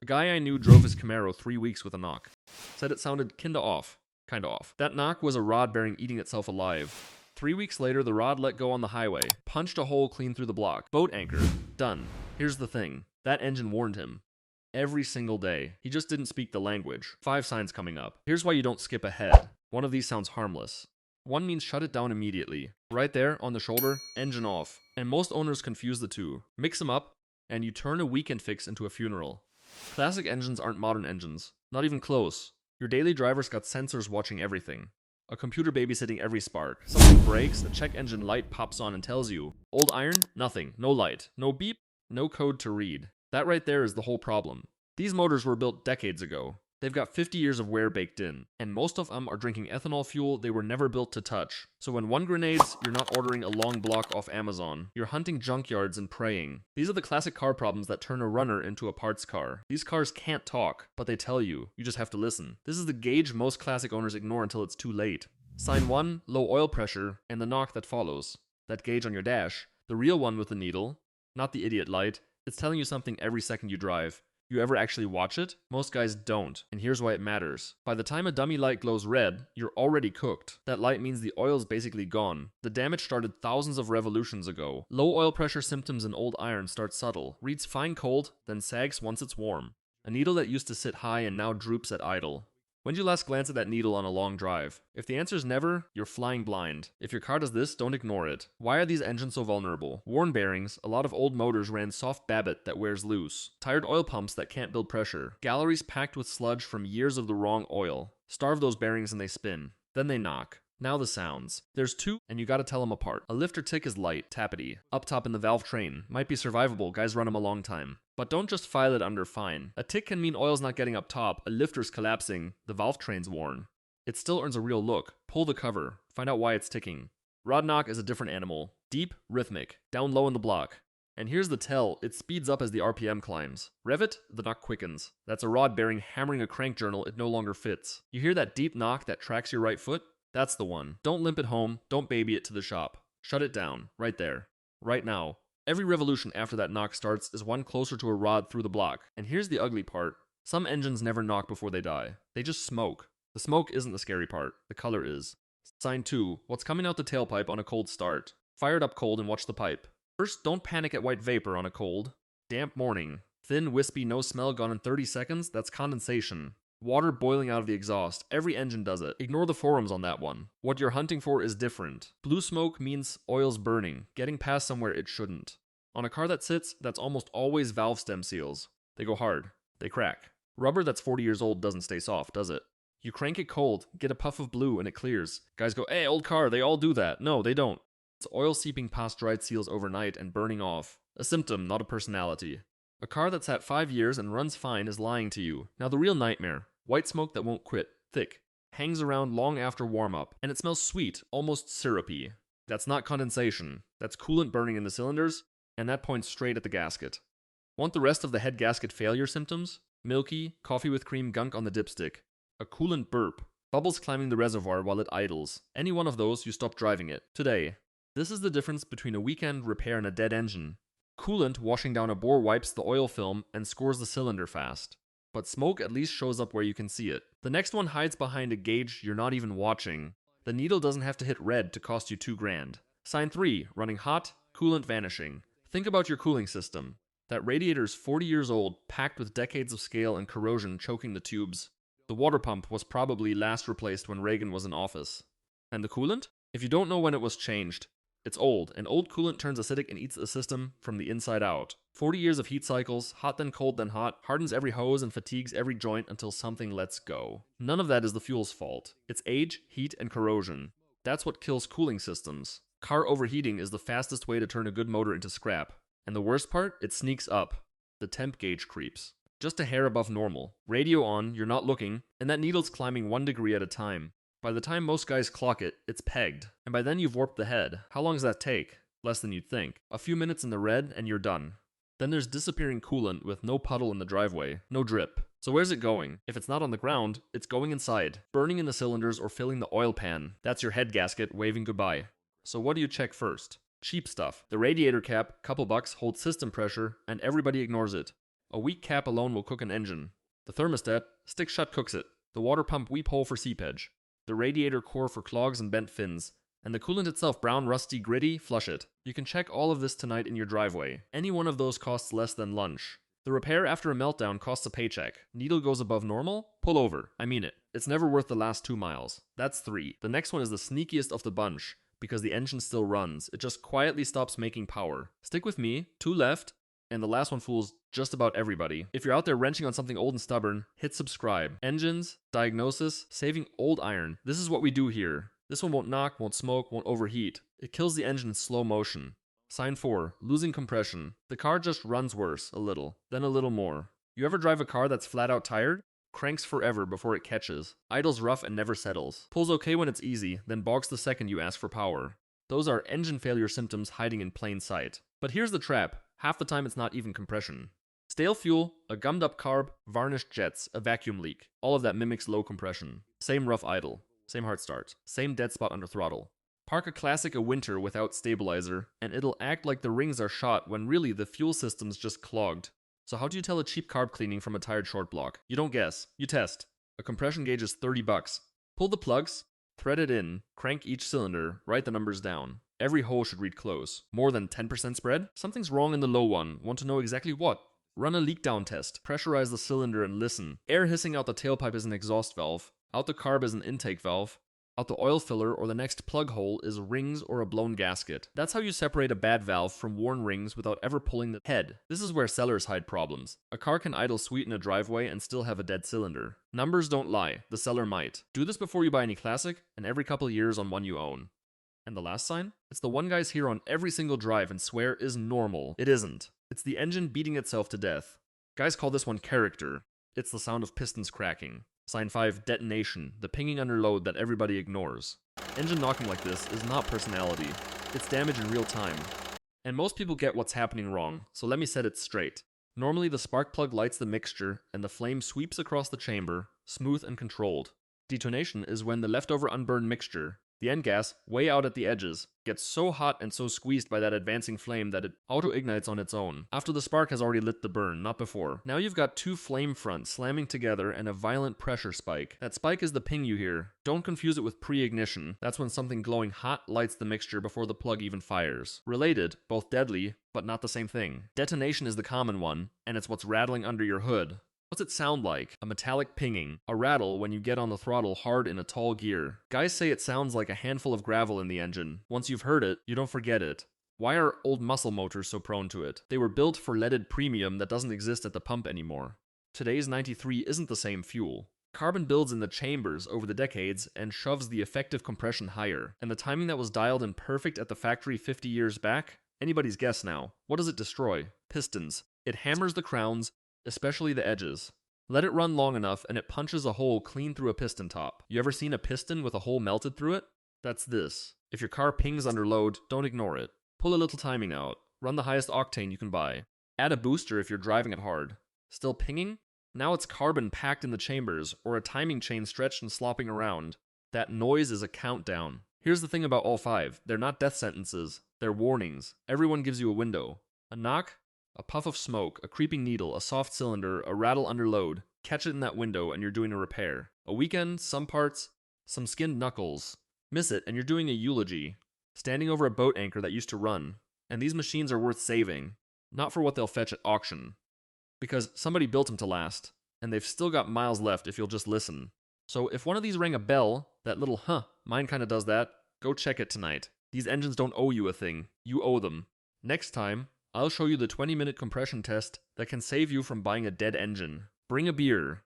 A guy I knew drove his Camaro 3 weeks with a knock. Said it sounded kinda off. That knock was a rod bearing eating itself alive. 3 weeks later, the rod let go on the highway, punched a hole clean through the block. Boat anchor. Done. Here's the thing. That engine warned him. Every single day. He just didn't speak the language. 5 signs coming up. Here's why you don't skip ahead. One of these sounds harmless. One means shut it down immediately. Right there, on the shoulder, engine off. And most owners confuse the two. Mix them up, and you turn a weekend fix into a funeral. Classic engines aren't modern engines. Not even close. Your daily driver's got sensors watching everything. A computer babysitting every spark. Something breaks, the check engine light pops on and tells you. Old iron? Nothing. No light. No beep? No code to read. That right there is the whole problem. These motors were built decades ago. They've got 50 years of wear baked in, and most of them are drinking ethanol fuel they were never built to touch. So when one grenades, you're not ordering a long block off Amazon. You're hunting junkyards and praying. These are the classic car problems that turn a runner into a parts car. These cars can't talk, but they tell you. You just have to listen. This is the gauge most classic owners ignore until it's too late. Sign 1, low oil pressure, and the knock that follows. That gauge on your dash, the real one with the needle, not the idiot light, it's telling you something every second you drive. You ever actually watch it? Most guys don't, and here's why it matters. By the time a dummy light glows red, you're already cooked. That light means the oil's basically gone. The damage started thousands of revolutions ago. Low oil pressure symptoms in old iron start subtle, reads fine cold, then sags once it's warm. A needle that used to sit high and now droops at idle. When did you last glance at that needle on a long drive? If the answer's never, you're flying blind. If your car does this, don't ignore it. Why are these engines so vulnerable? Worn bearings, a lot of old motors ran soft babbitt that wears loose. Tired oil pumps that can't build pressure. Galleries packed with sludge from years of the wrong oil. Starve those bearings and they spin. Then they knock. Now the sounds. There's 2, and you gotta tell them apart. A lifter tick is light, tappity. Up top in the valve train. Might be survivable, guys run them a long time. But don't just file it under fine. A tick can mean oil's not getting up top, a lifter's collapsing, the valve train's worn. It still earns a real look. Pull the cover. Find out why it's ticking. Rod knock is a different animal. Deep, rhythmic. Down low in the block. And here's the tell, it speeds up as the RPM climbs. Rev it, the knock quickens. That's a rod bearing hammering a crank journal it no longer fits. You hear that deep knock that tracks your right foot? That's the one. Don't limp it home, don't baby it to the shop. Shut it down, right there. Right now. Every revolution after that knock starts is one closer to a rod through the block. And here's the ugly part. Some engines never knock before they die. They just smoke. The smoke isn't the scary part. The color is. Sign 2. What's coming out the tailpipe on a cold start? Fire it up cold and watch the pipe. First, don't panic at white vapor on a cold. Damp morning. Thin, wispy, no smell gone in 30 seconds? That's condensation. Water boiling out of the exhaust. Every engine does it. Ignore the forums on that one. What you're hunting for is different. Blue smoke means oil's burning, getting past somewhere it shouldn't. On a car that sits, that's almost always valve stem seals. They go hard. They crack. Rubber that's 40 years old doesn't stay soft, does it? You crank it cold, get a puff of blue, and it clears. Guys go, hey, old car, they all do that. No, they don't. It's oil seeping past dried seals overnight and burning off. A symptom, not a personality. A car that's at 5 years and runs fine is lying to you. Now the real nightmare. White smoke that won't quit. Thick. Hangs around long after warm-up. And it smells sweet, almost syrupy. That's not condensation. That's coolant burning in the cylinders, and that points straight at the gasket. Want the rest of the head gasket failure symptoms? Milky, coffee with cream gunk on the dipstick. A coolant burp. Bubbles climbing the reservoir while it idles. Any one of those, you stop driving it. Today. This is the difference between a weekend repair and a dead engine. Coolant washing down a bore wipes the oil film and scores the cylinder fast. But smoke at least shows up where you can see it. The next one hides behind a gauge you're not even watching. The needle doesn't have to hit red to cost you $2,000. Sign 3, running hot, coolant vanishing. Think about your cooling system. That radiator's 40 years old, packed with decades of scale and corrosion choking the tubes. The water pump was probably last replaced when Reagan was in office. And the coolant? If you don't know when it was changed, it's old, and old coolant turns acidic and eats the system from the inside out. 40 years of heat cycles, hot then cold then hot, hardens every hose and fatigues every joint until something lets go. None of that is the fuel's fault. It's age, heat, and corrosion. That's what kills cooling systems. Car overheating is the fastest way to turn a good motor into scrap. And the worst part? It sneaks up. The temp gauge creeps. Just a hair above normal. Radio on, you're not looking, and that needle's climbing 1 degree at a time. By the time most guys clock it, it's pegged. And by then you've warped the head. How long does that take? Less than you'd think. A few minutes in the red and you're done. Then there's disappearing coolant with no puddle in the driveway, no drip. So where's it going? If it's not on the ground, it's going inside, burning in the cylinders or filling the oil pan. That's your head gasket waving goodbye. So what do you check first? Cheap stuff. The radiator cap, couple bucks, holds system pressure, and everybody ignores it. A weak cap alone will cook an engine. The thermostat, stick shut cooks it. The water pump weep hole for seepage. The radiator core for clogs and bent fins. And the coolant itself, brown, rusty, gritty, flush it. You can check all of this tonight in your driveway. Any one of those costs less than lunch. The repair after a meltdown costs a paycheck. Needle goes above normal? Pull over. I mean it. It's never worth the last 2 miles. That's 3. The next one is the sneakiest of the bunch, because the engine still runs. It just quietly stops making power. Stick with me, 2 left, and the last one fools just about everybody. If you're out there wrenching on something old and stubborn, hit subscribe. Engines, diagnosis, saving old iron. This is what we do here. This one won't knock, won't smoke, won't overheat. It kills the engine in slow motion. Sign 4, losing compression. The car just runs worse, a little, then a little more. You ever drive a car that's flat out tired? Cranks forever before it catches. Idles rough and never settles. Pulls okay when it's easy, then bogs the second you ask for power. Those are engine failure symptoms hiding in plain sight. But here's the trap. Half the time it's not even compression. Stale fuel, a gummed up carb, varnished jets, a vacuum leak. All of that mimics low compression. Same rough idle. Same hard start. Same dead spot under throttle. Park a classic a winter without stabilizer, and it'll act like the rings are shot when really the fuel system's just clogged. So how do you tell a cheap carb cleaning from a tired short block? You don't guess. You test. A compression gauge is $30. Pull the plugs, thread it in, crank each cylinder, write the numbers down. Every hole should read close. More than 10% spread? Something's wrong in the low one. Want to know exactly what? Run a leak down test. Pressurize the cylinder and listen. Air hissing out the tailpipe is an exhaust valve. Out the carb is an intake valve. Out the oil filler or the next plug hole is rings or a blown gasket. That's how you separate a bad valve from worn rings without ever pulling the head. This is where sellers hide problems. A car can idle sweet in a driveway and still have a dead cylinder. Numbers don't lie. The seller might. Do this before you buy any classic, and every couple years on one you own. And the last sign? It's the one guys hear on every single drive and swear is normal. It isn't. It's the engine beating itself to death. Guys call this one character. It's the sound of pistons cracking. Sign 5, detonation, the pinging under load that everybody ignores. Engine knocking like this is not personality. It's damage in real time. And most people get what's happening wrong, so let me set it straight. Normally the spark plug lights the mixture and the flame sweeps across the chamber, smooth and controlled. Detonation is when the leftover unburned mixture, the end gas, way out at the edges, gets so hot and so squeezed by that advancing flame that it auto-ignites on its own, after the spark has already lit the burn, not before. Now you've got 2 flame fronts slamming together and a violent pressure spike. That spike is the ping you hear. Don't confuse it with pre-ignition. That's when something glowing hot lights the mixture before the plug even fires. Related, both deadly, but not the same thing. Detonation is the common one, and it's what's rattling under your hood. What's it sound like? A metallic pinging. A rattle when you get on the throttle hard in a tall gear. Guys say it sounds like a handful of gravel in the engine. Once you've heard it, you don't forget it. Why are old muscle motors so prone to it? They were built for leaded premium that doesn't exist at the pump anymore. Today's 93 isn't the same fuel. Carbon builds in the chambers over the decades and shoves the effective compression higher. And the timing that was dialed in perfect at the factory 50 years back? Anybody's guess now. What does it destroy? Pistons. It hammers the crowns, especially the edges. Let it run long enough and it punches a hole clean through a piston top. You ever seen a piston with a hole melted through it? That's this. If your car pings under load, don't ignore it. Pull a little timing out. Run the highest octane you can buy. Add a booster if you're driving it hard. Still pinging? Now it's carbon packed in the chambers or a timing chain stretched and slopping around. That noise is a countdown. Here's the thing about all 5. They're not death sentences. They're warnings. Everyone gives you a window. A knock? A puff of smoke, a creeping needle, a soft cylinder, a rattle under load. Catch it in that window and you're doing a repair. A weekend, some parts, some skinned knuckles. Miss it and you're doing a eulogy. Standing over a boat anchor that used to run. And these machines are worth saving. Not for what they'll fetch at auction. Because somebody built them to last. And they've still got miles left if you'll just listen. So if one of these rang a bell, that little mine kinda does that, go check it tonight. These engines don't owe you a thing. You owe them. Next time, I'll show you the 20-minute compression test that can save you from buying a dead engine. Bring a beer.